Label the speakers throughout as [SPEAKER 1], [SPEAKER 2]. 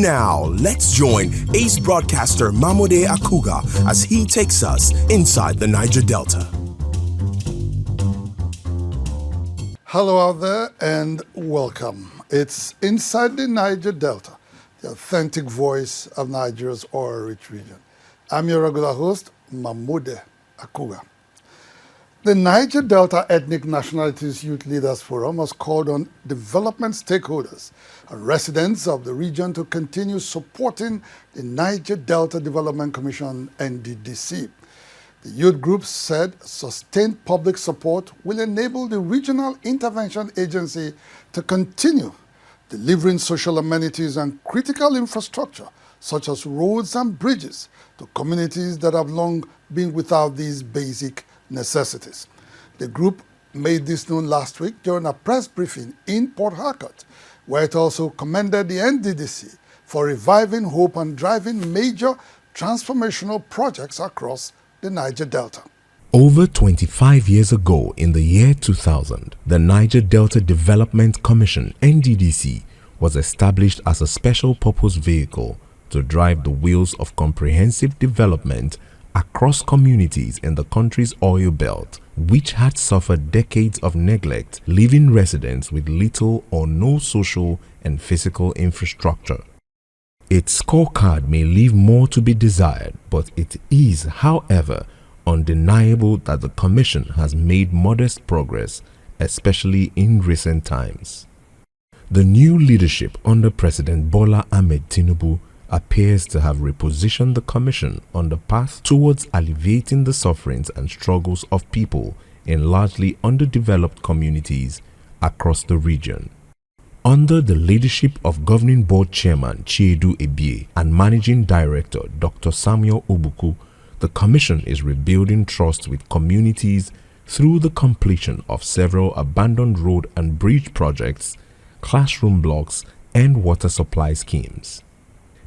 [SPEAKER 1] Now, let's join ace broadcaster MAMODE AKUGHA as he takes us inside the Niger Delta.
[SPEAKER 2] Hello out there and welcome. It's Inside the Niger Delta, the authentic voice of Nigeria's oil-rich region. I'm your regular host, MAMODE AKUGHA. The Niger Delta Ethnic Nationalities Youth Leaders Forum has called on development stakeholders and residents of the region to continue supporting the Niger Delta Development Commission, NDDC. The youth group said sustained public support will enable the Regional Intervention Agency to continue delivering social amenities and critical infrastructure, such as roads and bridges, to communities that have long been without these basic necessities. The group made this known last week during a press briefing in Port Harcourt, where it also commended the NDDC for reviving hope and driving major transformational projects across the Niger Delta.
[SPEAKER 1] Over 25 years ago, in the year 2000, the Niger Delta Development Commission, NDDC, was established as a special purpose vehicle to drive the wheels of comprehensive development across communities in the country's oil belt, which had suffered decades of neglect, leaving residents with little or no social and physical infrastructure. Its scorecard may leave more to be desired, but it is, however, undeniable that the Commission has made modest progress, especially in recent times. The new leadership under President Bola Ahmed Tinubu appears to have repositioned the Commission on the path towards alleviating the sufferings and struggles of people in largely underdeveloped communities across the region. Under the leadership of Governing Board Chairman Chiedu Ebie and Managing Director Dr. Samuel Obuku, the Commission is rebuilding trust with communities through the completion of several abandoned road and bridge projects, classroom blocks, and water supply schemes.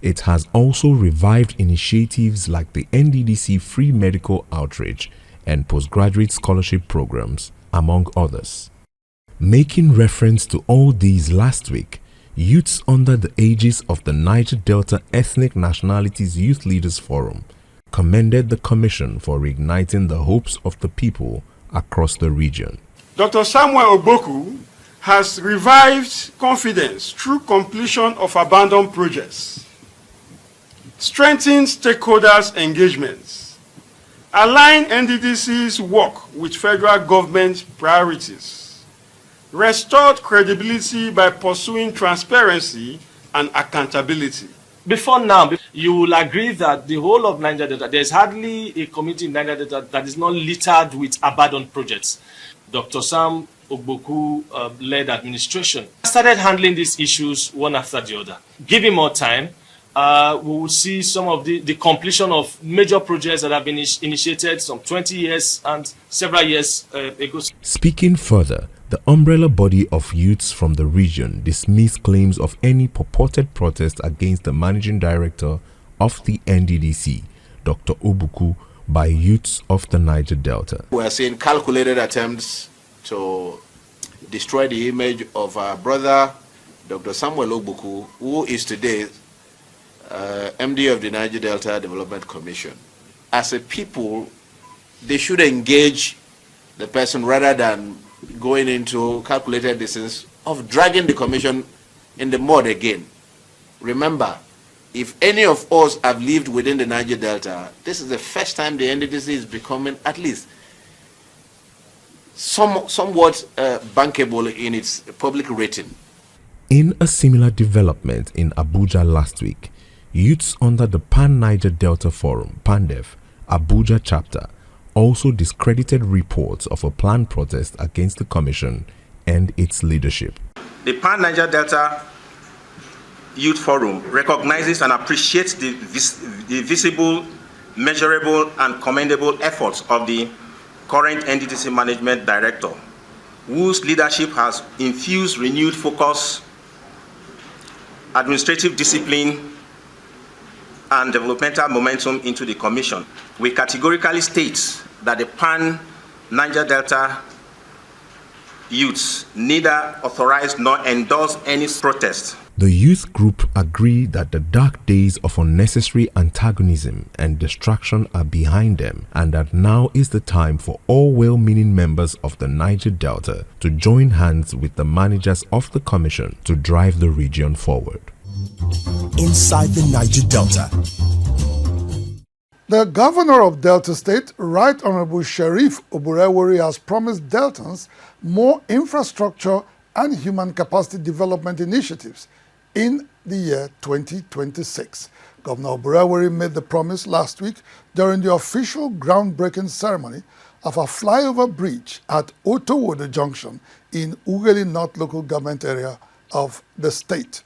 [SPEAKER 1] It has also revived initiatives like the NDDC Free Medical Outreach and Postgraduate Scholarship Programs, among others. Making reference to all these last week, youths under the aegis of the Niger Delta Ethnic Nationalities Youth Leaders Forum commended the Commission for reigniting the hopes of the people across the region.
[SPEAKER 3] Dr. Samuel Obuku has revived confidence through completion of abandoned projects, strengthen stakeholders' engagements, align NDDC's work with federal government priorities, restored credibility by pursuing transparency and accountability.
[SPEAKER 4] Before now, you will agree that the whole of Niger Delta, there's hardly a community in Niger Delta that is not littered with abandoned projects. Dr. Sam Ogboku led administration started handling these issues one after the other. Give him more time. We will see some of the completion of major projects that have been initiated some 20 years and several years ago.
[SPEAKER 1] Speaking further, the umbrella body of youths from the region dismissed claims of any purported protest against the managing director of the NDDC, Dr. Obuku, by youths of the Niger Delta.
[SPEAKER 5] We are seeing calculated attempts to destroy the image of our brother, Dr. Samuel Obuku, who is today MD of the Niger Delta Development Commission. As a people, they should engage the person rather than going into calculated distance of dragging the commission in the mud again. Remember, if any of us have lived within the Niger Delta, this is the first time the NDDC is becoming at least somewhat bankable in its public rating.
[SPEAKER 1] In a similar development in Abuja last week, youths under the Pan-Niger Delta Forum, PANDEF, Abuja chapter, also discredited reports of a planned protest against the Commission and its leadership.
[SPEAKER 6] The Pan-Niger Delta Youth Forum recognizes and appreciates the visible, measurable, and commendable efforts of the current NDDC Management Director, whose leadership has infused renewed focus, administrative discipline, and developmental momentum into the Commission. We categorically state that the Pan-Niger Delta youths neither authorize nor endorse any protest.
[SPEAKER 1] The youth group agree that the dark days of unnecessary antagonism and distraction are behind them, and that now is the time for all well-meaning members of the Niger Delta to join hands with the managers of the commission to drive the region forward.
[SPEAKER 7] Inside the Niger Delta.
[SPEAKER 2] The governor of Delta State, Right Honorable Sheriff Oborewori, has promised Deltans more infrastructure and human capacity development initiatives in the year 2026. Governor Oborewori made the promise last week during the official groundbreaking ceremony of a flyover bridge at Otowodo Junction in Ughelli North local government area of the state.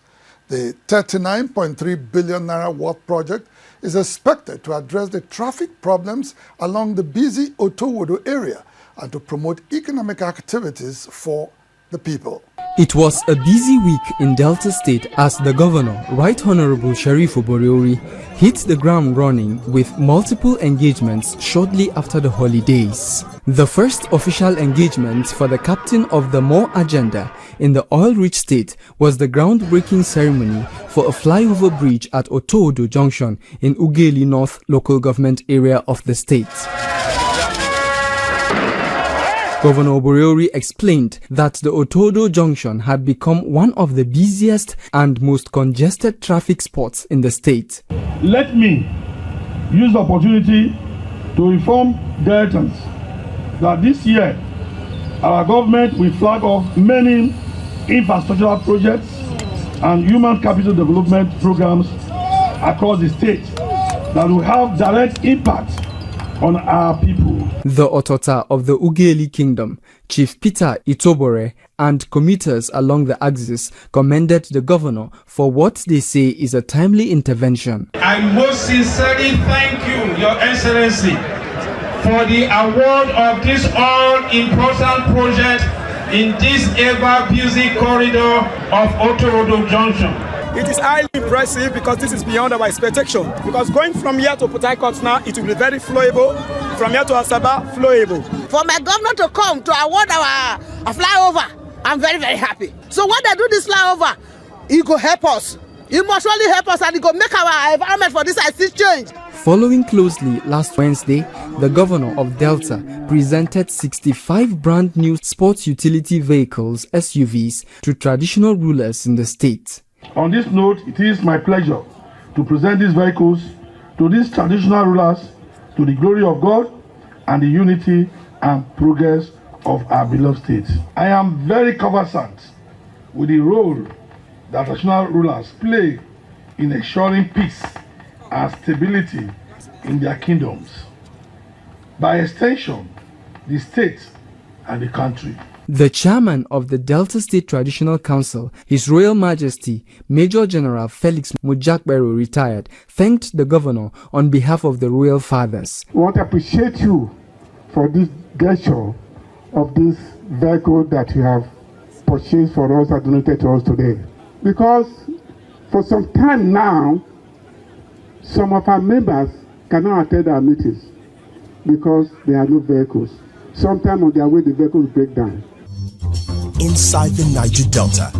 [SPEAKER 2] The 39.3 billion naira worth project is expected to address the traffic problems along the busy Otowodo area and to promote economic activities for the people.
[SPEAKER 8] It was a busy week in Delta State as the governor, Right Honorable Sheriff Oborewori, hit the ground running with multiple engagements shortly after the holidays. The first official engagement for the captain of the More agenda in the oil-rich state was the groundbreaking ceremony for a flyover bridge at Otowodo Junction in Ughelli North local government area of the state. Governor Oborewori explained that the Otowodo Junction had become one of the busiest and most congested traffic spots in the state.
[SPEAKER 9] Let me use the opportunity to inform Deltans that this year our government will flag off many infrastructural projects and human capital development programs across the state that will have direct impact on our people.
[SPEAKER 8] The Otota of the Ughelli Kingdom, Chief Peter Itobore, and commuters along the axis commended the governor for what they say is a timely intervention.
[SPEAKER 10] I most sincerely thank you, Your Excellency, for the award of this all-important project in this ever-busy corridor of Otowodo Junction.
[SPEAKER 11] It is highly impressive because this is beyond our expectation. Because going from here to Port Harcourt now, it will be very flowable. From here to Asaba, flowable.
[SPEAKER 12] For my governor to come to award our flyover, I'm very, very happy. So when they do this flyover, he go help us. He must really help us and he go make our environment for this IC change.
[SPEAKER 8] Following closely, last Wednesday, the governor of Delta presented 65 brand new sports utility vehicles, SUVs, to traditional rulers in the state.
[SPEAKER 9] On this note, it is my pleasure to present these vehicles to these traditional rulers to the glory of God and the unity and progress of our beloved state. I am very conversant with the role that traditional rulers play in ensuring peace and stability in their kingdoms. By extension, the state and the country.
[SPEAKER 8] The chairman of the Delta State Traditional Council, His Royal Majesty Major General Felix Mujakbero, retired, thanked the governor on behalf of the royal fathers.
[SPEAKER 13] I want to appreciate you for this gesture of this vehicle that you have purchased for us and donated to us today. Because for some time now, some of our members cannot attend our meetings because there are no vehicles. Sometime on their way, the vehicles break down.
[SPEAKER 7] Inside the Niger Delta.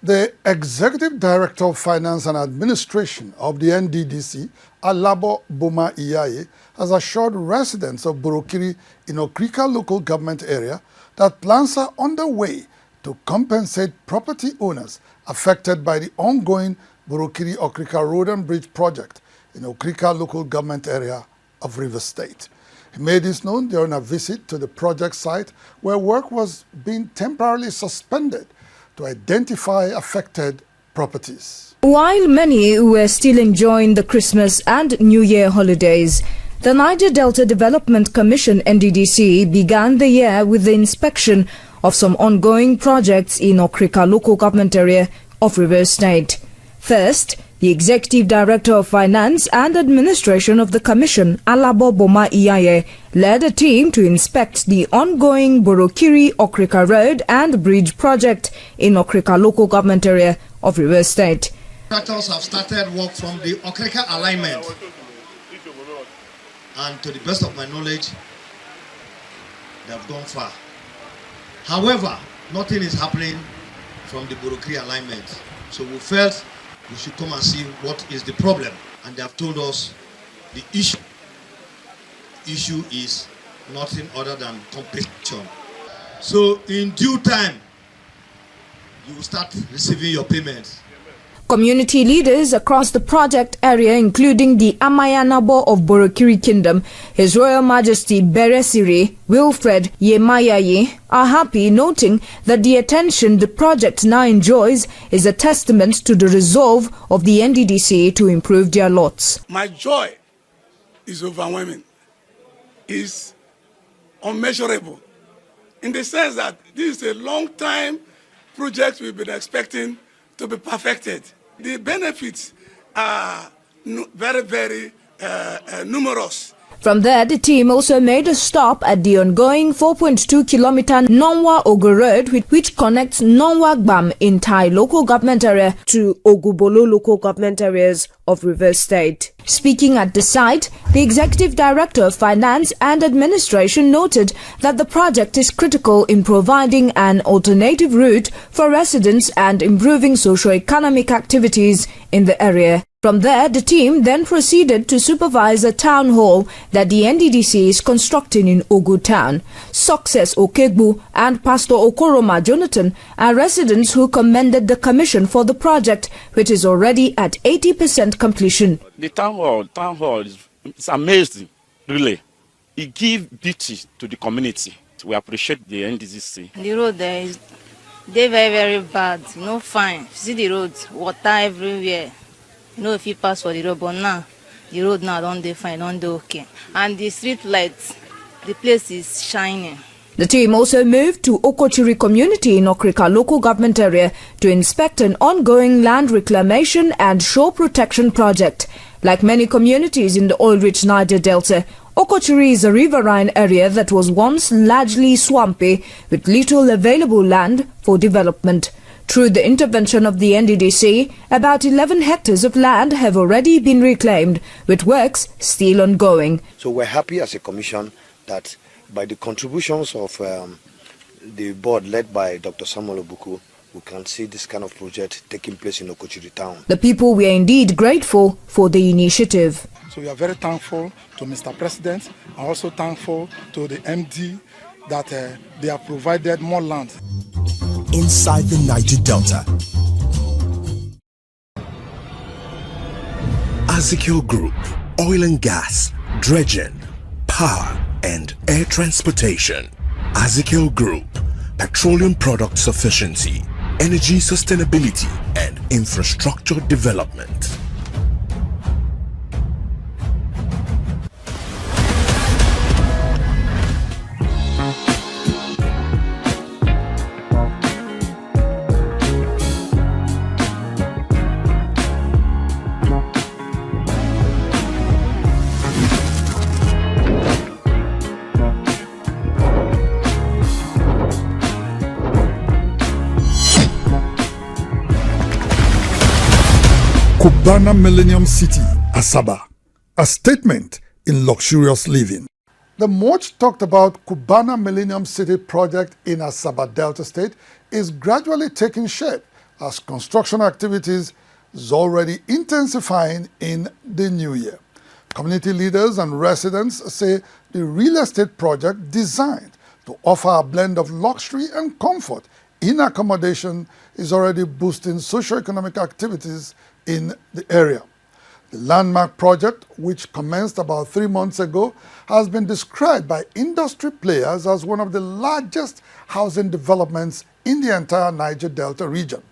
[SPEAKER 2] The Executive Director of Finance and Administration of the NDDC, Alabo Boma Iyaye, has assured residents of Borokiri in Okrika local government area that plans are underway to compensate property owners affected by the ongoing Borokiri-Okrika Road and Bridge project in Okrika local government area of Rivers State. He made this known during a visit to the project site where work was being temporarily suspended to identify affected properties.
[SPEAKER 14] While many were still enjoying the Christmas and New Year holidays, the Niger Delta Development Commission NDDC began the year with the inspection of some ongoing projects in Okrika local government area of Rivers State. First, the Executive Director of Finance and Administration of the Commission, Alabo Boma Iyaye, led a team to inspect the ongoing Borokiri-Okrika Road and Bridge project in Okrika local government area of Rivers State.
[SPEAKER 15] Contractors have started work from the Okrika alignment, and to the best of my knowledge, they have gone far. However, nothing is happening from the Borokri alignment. So we felt we should come and see what is the problem. And they have told us the issue is nothing other than compensation. So in due time, you will start receiving your payments.
[SPEAKER 14] Community leaders across the project area, including the Amayanabo of Borokiri Kingdom, His Royal Majesty Beresiri Wilfred Yemayaye, are happy, noting that the attention the project now enjoys is a testament to the resolve of the NDDC to improve their lots.
[SPEAKER 16] My joy is overwhelming, is unmeasurable, in the sense that this is a long-time project we've been expecting to be perfected. The benefits are very, very numerous.
[SPEAKER 14] From there, the team also made a stop at the ongoing 4.2-kilometer Nonwa-Ogo Road, which connects Nonwa-Gbam in Tai local government area to Ogubolo local government areas of Rivers State. Speaking at the site, the Executive Director of Finance and Administration noted that the project is critical in providing an alternative route for residents and improving socio-economic activities in the area. From there, the team then proceeded to supervise a town hall that the NDDC is constructing in Ogu Town. Success Okegbu and Pastor Okoroma Jonathan are residents who commended the commission for the project, which is already at 80% completion.
[SPEAKER 17] The town hall is amazing, really. It gives beauty to the community. We appreciate the NDDC.
[SPEAKER 18] The road there is very, very bad, no fine. See the roads, water everywhere. No, if you pass for the road, but now the road now don't dey fine, don't dey okay. And the street lights, the place is shining.
[SPEAKER 14] The team also moved to Okochiri community in Okrika local government area to inspect an ongoing land reclamation and shore protection project. Like many communities in the oil-rich Niger Delta, Okochiri is a riverine area that was once largely swampy with little available land for development. Through the intervention of the NDDC, about 11 hectares of land have already been reclaimed, with works still ongoing.
[SPEAKER 19] So we're happy as a commission that by the contributions of the board led by Dr. Samuel Ogboku, we can see this kind of project taking place in Okochiri town.
[SPEAKER 14] The people were indeed grateful for the initiative.
[SPEAKER 9] So we are very thankful to Mr. President and also thankful to the MD that they have provided more land.
[SPEAKER 7] Inside the Niger Delta.
[SPEAKER 1] Azikio Group, oil and gas, dredging, power and air transportation. Azikio Group, petroleum product sufficiency, energy sustainability and infrastructure development.
[SPEAKER 2] Cubana Millennium City, Asaba, a statement in luxurious living. The much talked about Cubana Millennium City project in Asaba Delta State is gradually taking shape as construction activities is already intensifying in the new year. Community leaders and residents say the real estate project designed to offer a blend of luxury and comfort in accommodation is already boosting socio-economic activities in the area. The landmark project, which commenced about 3 months ago, has been described by industry players as one of the largest housing developments in the entire Niger Delta region.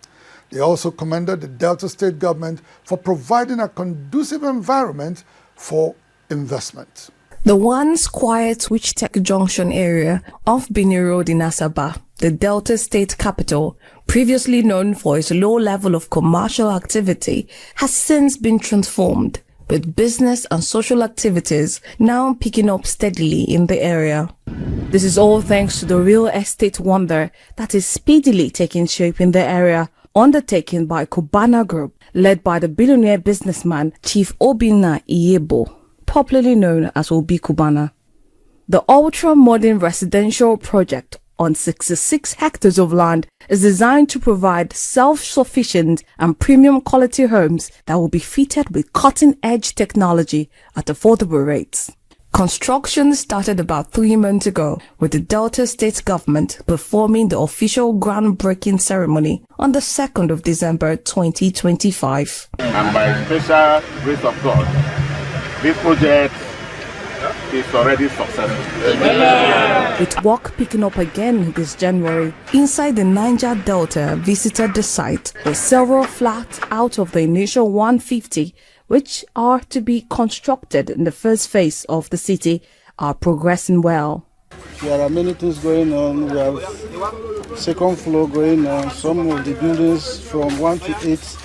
[SPEAKER 2] They also commended the Delta State government for providing a conducive environment for investment.
[SPEAKER 20] The once quiet Wichtech Junction area off Bini Road in Asaba, the Delta State capital, previously known for its low level of commercial activity, has since been transformed, with business and social activities now picking up steadily in the area. This is all thanks to the real estate wonder that is speedily taking shape in the area, undertaken by Cubana Group, led by the billionaire businessman Chief Obinna Iyebo, popularly known as Obi Cubana. The ultra-modern residential project on 66 hectares of land is designed to provide self-sufficient and premium quality homes that will be fitted with cutting-edge technology at affordable rates. Construction started about 3 months ago, with the Delta State government performing the official groundbreaking ceremony on the 2nd of December 2025.
[SPEAKER 21] And by special grace of God, this project is already successful.
[SPEAKER 20] With work picking up again this January, Inside the Niger Delta visited the site where several flats out of the initial 150 which are to be constructed in the first phase of the city are progressing well.
[SPEAKER 22] There are many things going on. We have second floor going on. Some of the buildings from 1 to 8,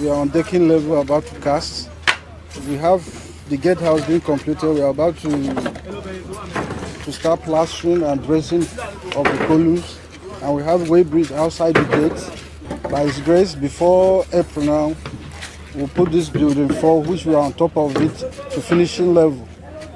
[SPEAKER 22] we are on decking level about to cast. We have the gatehouse being completed. We are about to start plastering and dressing of the columns. And we have way bridge outside the gate. By His grace, before April now, we'll put this building for which we are on top of it to finishing level,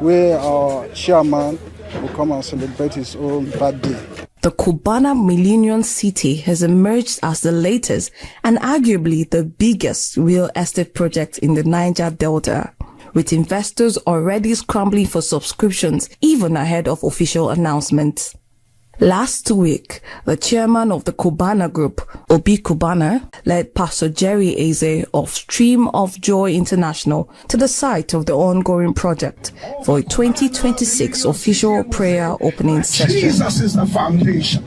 [SPEAKER 22] where our chairman will come and celebrate his own birthday.
[SPEAKER 20] The Cubana Millennium City has emerged as the latest and arguably the biggest real estate project in the Niger Delta, with investors already scrambling for subscriptions even ahead of official announcements. Last week, the chairman of the Cubana Group, Obi Cubana, led Pastor Jerry Eze of Stream of Joy International to the site of the ongoing project for a 2026 official prayer opening session.
[SPEAKER 9] Jesus is the foundation.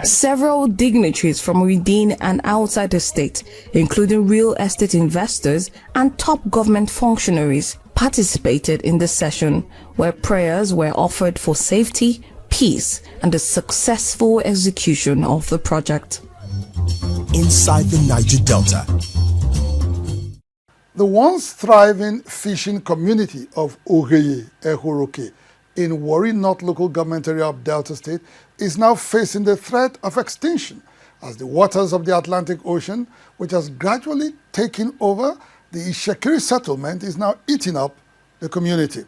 [SPEAKER 20] Several dignitaries from within and outside the state, including real estate investors and top government functionaries, participated in the session, where prayers were offered for safety, peace, and the successful execution of the project.
[SPEAKER 7] Inside the Niger Delta.
[SPEAKER 2] The once thriving fishing community of Ogheye Ehoroke in Warri North local government area of Delta State is now facing the threat of extinction as the waters of the Atlantic Ocean, which has gradually taken over the Ishekiri settlement, is now eating up the community.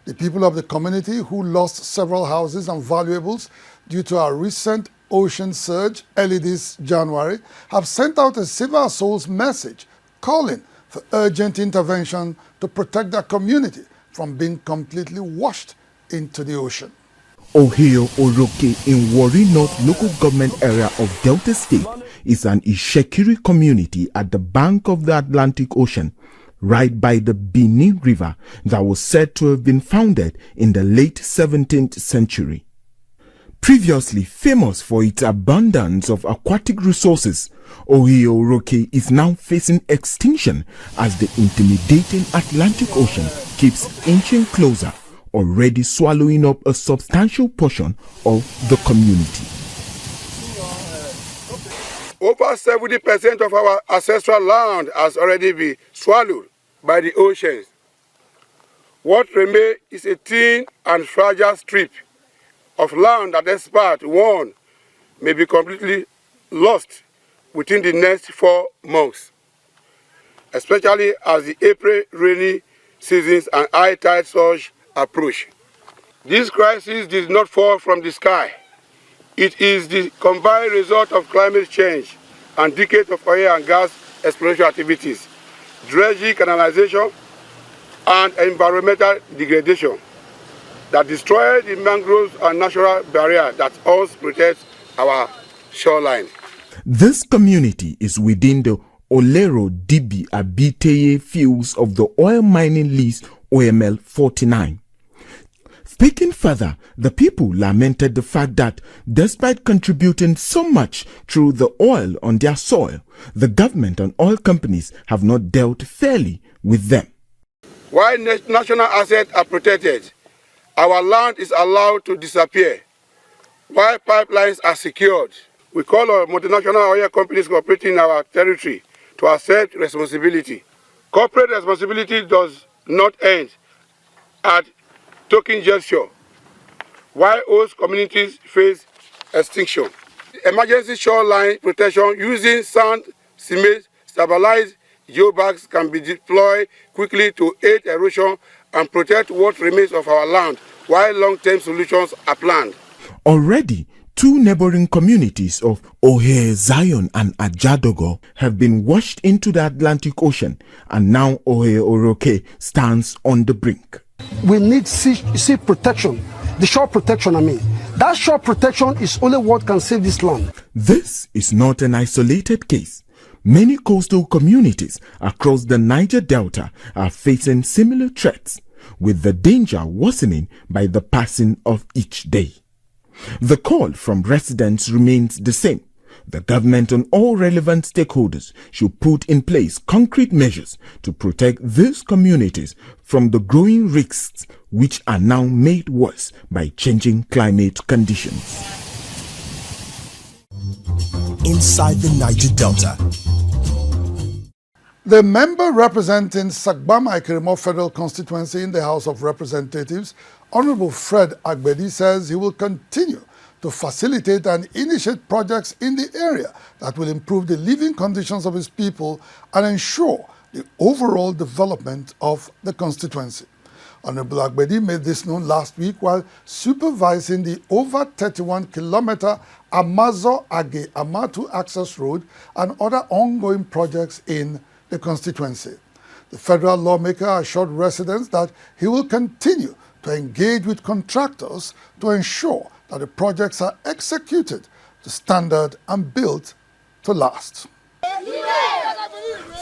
[SPEAKER 2] The people of the community, who lost several houses and valuables due to a recent ocean surge early this January, have sent out a Save Our Souls message calling for urgent intervention to protect their community from being completely washed into the ocean.
[SPEAKER 1] Ogheye Ehoroke in Warri North local government area of Delta State is an Ishekiri community at the bank of the Atlantic Ocean, right by the Benin River, that was said to have been founded in the late 17th century. Previously famous for its abundance of aquatic resources, Ogheye Ehoroke is now facing extinction as the intimidating Atlantic Ocean keeps inching closer, already swallowing up a substantial portion of the community.
[SPEAKER 23] Over 70% of our ancestral land has already been swallowed by the oceans. What remains is a thin and fragile strip of land that experts warn may be completely lost within the next 4 months, especially as the April rainy seasons and high tide surge approach. This crisis did not fall from the sky. It is the combined result of climate change and decades of oil and gas exploration activities, dredging, canalization, and environmental degradation that destroyed the mangroves and natural barrier that also protects our shoreline.
[SPEAKER 1] This community is within the Olero Dibi Abiteye fields of the oil mining lease OML 49. Speaking further, the people lamented the fact that despite contributing so much through the oil on their soil, the government and oil companies have not dealt fairly with them.
[SPEAKER 23] While national assets are protected, our land is allowed to disappear. While pipelines are secured, we call on multinational oil companies operating in our territory to accept responsibility. Corporate responsibility does not end at token gesture, while host communities face extinction. Emergency shoreline protection using sand, cement, stabilized geobags can be deployed quickly to aid erosion and protect what remains of our land, while long-term solutions are planned.
[SPEAKER 1] Already, two neighboring communities of Ohe Zion and Ajadogo have been washed into the Atlantic Ocean, and now Ohe Oroke stands on the brink.
[SPEAKER 3] We need sea protection, the shore protection, I mean. That shore protection is only what can save this land.
[SPEAKER 1] This is not an isolated case. Many coastal communities across the Niger Delta are facing similar threats, with the danger worsening by the passing of each day. The call from residents remains the same. The government and all relevant stakeholders should put in place concrete measures to protect these communities from the growing risks which are now made worse by changing climate conditions.
[SPEAKER 7] Inside the Niger Delta.
[SPEAKER 2] The member representing Sagbama Ekirimo Federal Constituency in the House of Representatives, Honorable Fred Agbedi, says he will continue to facilitate and initiate projects in the area that will improve the living conditions of his people and ensure the overall development of the constituency. Honorable Agbedi made this known last week while supervising the over 31-kilometer Amazo-Age-Amatu access road and other ongoing projects in the constituency. The federal lawmaker assured residents that he will continue to engage with contractors to ensure that the projects are executed to standard and built to last.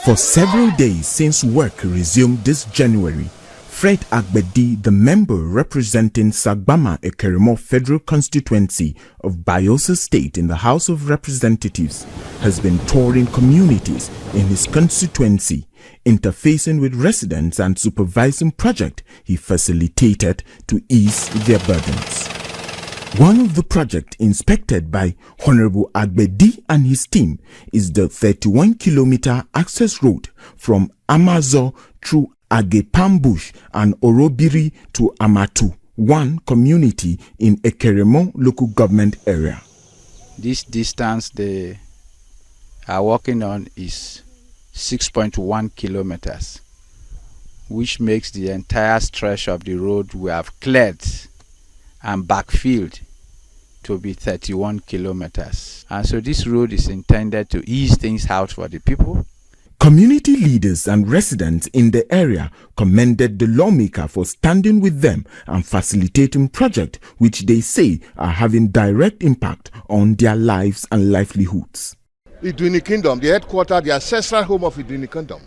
[SPEAKER 1] For several days since work resumed this January, Fred Agbedi, the member representing Sagbama Ekirimo Federal Constituency of Bayelsa State in the House of Representatives, has been touring communities in his constituency, interfacing with residents and supervising projects he facilitated to ease their burdens. One of the projects inspected by Honorable Agbedi and his team is the 31-kilometer access road from Amazo through Agepambush and Orobiri to Amatu, one community in Ekirimo local government area.
[SPEAKER 4] This distance they are working on is 6.1 kilometers, which makes the entire stretch of the road we have cleared and backfilled to be 31 kilometers. And so this road is intended to ease things out for the people.
[SPEAKER 1] Community leaders and residents in the area commended the lawmaker for standing with them and facilitating projects which they say are having direct impact on their lives and livelihoods.
[SPEAKER 5] Iduni Kingdom, the headquarters, the ancestral home of Iduni Kingdom,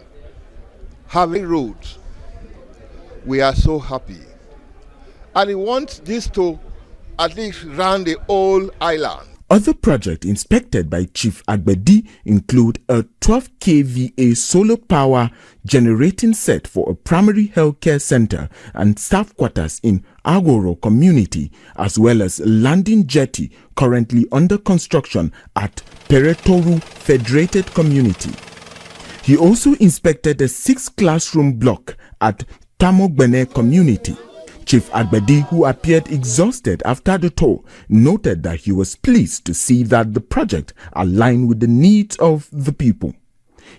[SPEAKER 5] having roads, we are so happy. And we want this to at least run the whole island.
[SPEAKER 1] Other projects inspected by Chief Agbedi include a 12 kVA solar power generating set for a primary healthcare center and staff quarters in Agoro community, as well as a landing jetty currently under construction at Peretoru Federated Community. He also inspected a 6-classroom block at Tamogbene community. Chief Agbedi, who appeared exhausted after the tour, noted that he was pleased to see that the project aligned with the needs of the people.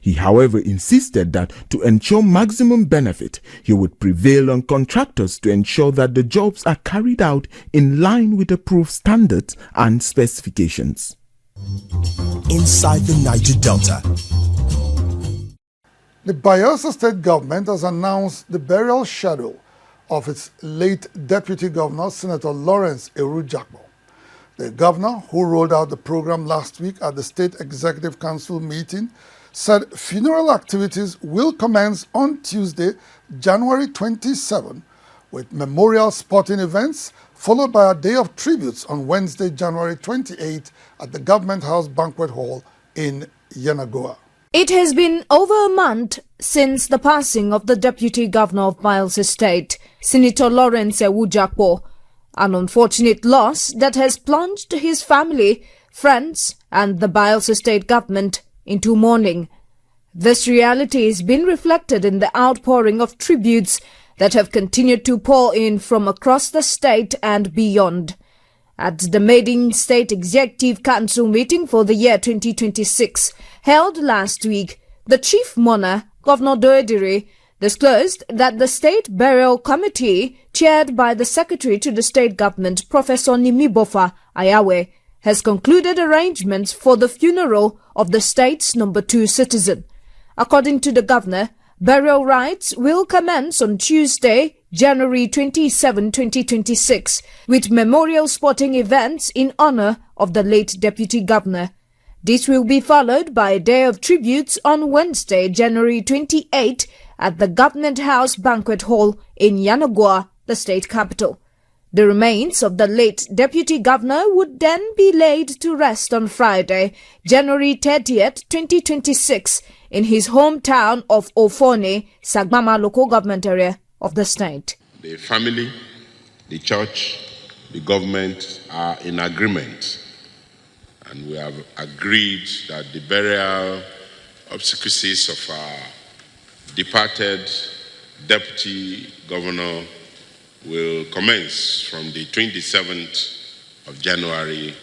[SPEAKER 1] He, however, insisted that to ensure maximum benefit, he would prevail on contractors to ensure that the jobs are carried out in line with approved standards and specifications.
[SPEAKER 7] Inside the Niger Delta.
[SPEAKER 2] The Bayelsa State government has announced the burial schedule of its late Deputy Governor, Senator Lawrence Erujakpo. The governor, who rolled out the program last week at the State Executive Council meeting, said funeral activities will commence on Tuesday, January 27, with memorial sporting events, followed by a day of tributes on Wednesday, January 28 at the Government House Banquet Hall in Yenagoa.
[SPEAKER 14] It has been over a month since the passing of the Deputy Governor of Bayelsa State, Senator Lawrence Erujakpo, an unfortunate loss that has plunged his family, friends and the Bayelsa State government into mourning. This reality has been reflected in the outpouring of tributes that have continued to pour in from across the state and beyond. At the maiden State Executive Council meeting for the year 2026, held last week, the Chief Mourner, Governor Doedire, disclosed that the State Burial Committee, chaired by the Secretary to the State Government, Professor Nimibofa Ayawe, has concluded arrangements for the funeral of the state's number 2 citizen. According to the governor, burial rites will commence on Tuesday, January 27, 2026, with memorial sporting events in honor of the late Deputy Governor. This will be followed by a day of tributes on Wednesday, January 28, at the Government House Banquet Hall in Yanagwa, the state capital. The remains of the late Deputy Governor would then be laid to rest on Friday, January 30th, 2026, in his hometown of Ofone, Sagbama local government area of the state.
[SPEAKER 6] The family, the church, the government are in agreement, and we have agreed that the burial obsequies of our departed Deputy Governor will commence from the 27th of January.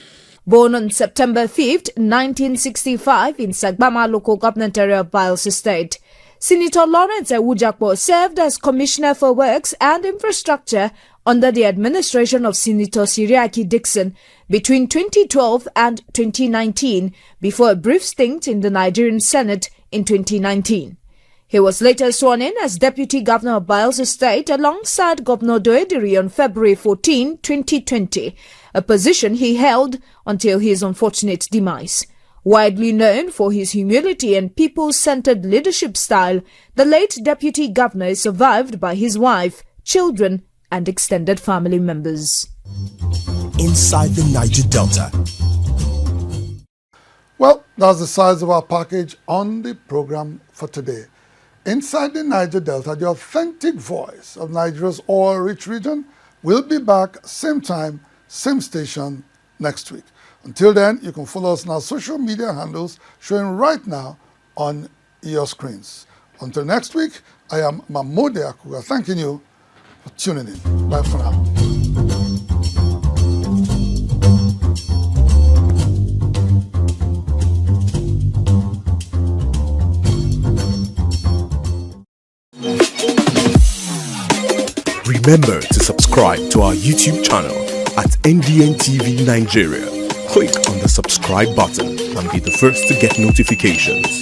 [SPEAKER 14] Born on September 5th, 1965 in Sagbama local government area of Biles State, Senator Lawrence Ewujakpo served as Commissioner for Works and Infrastructure under the administration of Senator Siriaki Dixon between 2012 and 2019 before a brief stint in the Nigerian Senate in 2019. He was later sworn in as Deputy Governor of Biles State alongside Governor Doediri on February 14, 2020, a position he held until his unfortunate demise. Widely known for his humility and people-centered leadership style, the late Deputy Governor is survived by his wife, children, and extended family members.
[SPEAKER 7] Inside the Niger Delta.
[SPEAKER 2] Well, that's the size of our package on the program for today. Inside the Niger Delta, the authentic voice of Nigeria's oil-rich region will be back same time, same station next week. Until then, you can follow us on our social media handles showing right now on your screens. Until next week, I am MAMODE AKUGHA thanking you for tuning in. Bye for now.
[SPEAKER 1] Remember to subscribe to our YouTube channel at NDN TV Nigeria. Click on the subscribe button and be the first to get notifications.